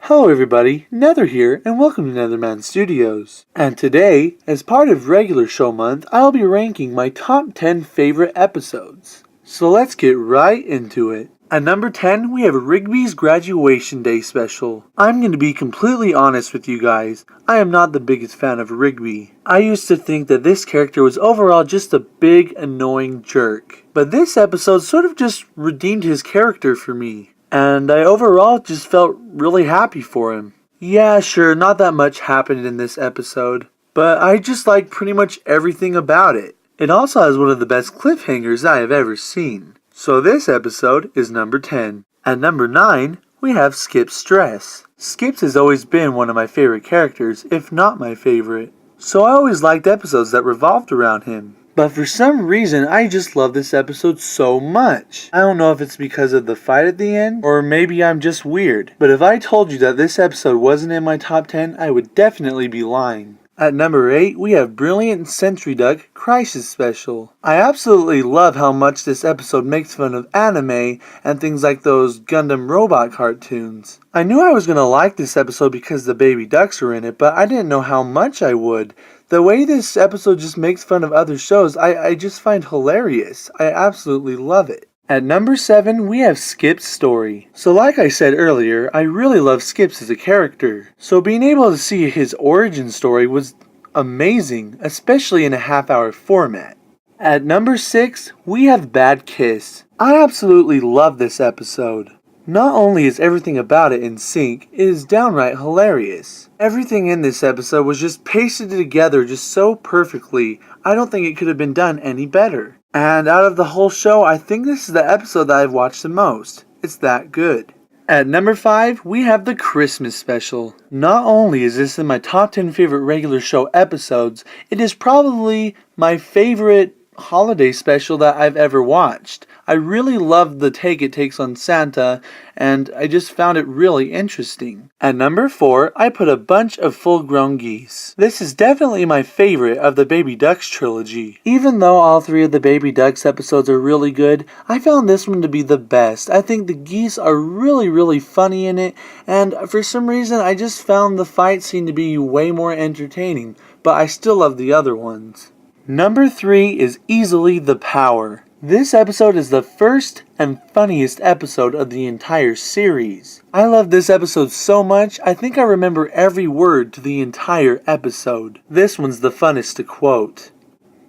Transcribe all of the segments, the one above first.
Hello everybody, Nether here, and welcome to NethermanStudios. And today, as part of regular show month, I'll be ranking my top 10 favorite episodes. So let's get right into it. At number 10, we have Rigby's Graduation Day Special. I'm going to be completely honest with you guys, I am not the biggest fan of Rigby. I used to think that this character was overall just a big, annoying jerk. But this episode sort of just redeemed his character for me. And I overall just felt really happy for him. Yeah, sure, not that much happened in this episode, but I just like pretty much everything about it. It also has one of the best cliffhangers I have ever seen. So this episode is number 10. At number 9, we have Skip's Stress. Skips has always been one of my favorite characters, if not my favorite. So I always liked episodes that revolved around him. But for some reason, I just love this episode so much. I don't know if it's because of the fight at the end, or maybe I'm just weird. But if I told you that this episode wasn't in my top 10, I would definitely be lying. At number 8, we have Brilliant Sentry Duck Crisis Special. I absolutely love how much this episode makes fun of anime and things like those Gundam robot cartoons. I knew I was going to like this episode because the baby ducks were in it, but I didn't know how much I would. The way this episode just makes fun of other shows, I just find hilarious. I absolutely love it. At number 7, we have Skip's story. So like I said earlier, I really love Skips as a character. So being able to see his origin story was amazing, especially in a half-hour format. At number 6, we have Bad Kiss. I absolutely love this episode. Not only is everything about it in sync, it is downright hilarious. Everything in this episode was just pasted together just so perfectly, I don't think it could have been done any better. And out of the whole show, I think this is the episode that I've watched the most. It's that good. At number 5, we have the Christmas Special. Not only is this in my top 10 favorite regular show episodes, it is probably my favorite holiday special that I've ever watched. I really loved the take it takes on Santa, and I just found it really interesting. At number 4, I put a bunch of full-grown geese. This is definitely my favorite of the Baby Ducks trilogy. Even though all 3 of the Baby Ducks episodes are really good, I found this one to be the best. I think the geese are really funny in it, and for some reason I just found the fight scene to be way more entertaining, but I still love the other ones. Number 3 is easily The Power. This episode is the first and funniest episode of the entire series. I love this episode so much, I think I remember every word to the entire episode. This one's the funnest to quote.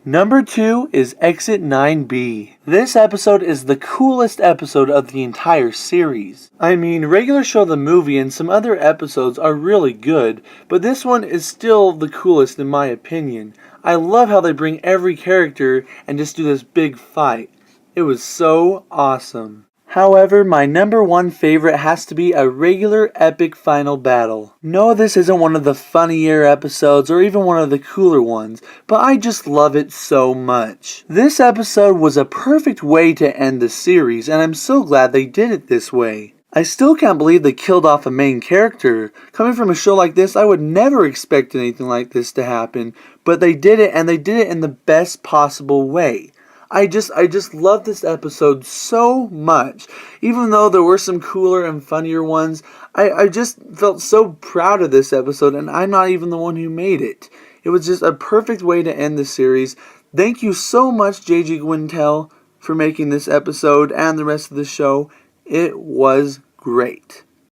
Number 2 is Exit 9B. This episode is the coolest episode of the entire series. I mean, Regular Show the movie and some other episodes are really good, but this one is still the coolest in my opinion. I love how they bring every character and just do this big fight. It was so awesome. However, my number 1 favorite has to be a regular epic final battle. No, this isn't one of the funnier episodes or even one of the cooler ones, but I just love it so much. This episode was a perfect way to end the series, and I'm so glad they did it this way. I still can't believe they killed off a main character. Coming from a show like this, I would never expect anything like this to happen, but they did it, and they did it in the best possible way. I just love this episode so much. Even though there were some cooler and funnier ones, I just felt so proud of this episode, and I'm not even the one who made it. It was just a perfect way to end the series. Thank you so much, JG Gwyntel, for making this episode and the rest of the show. It was great.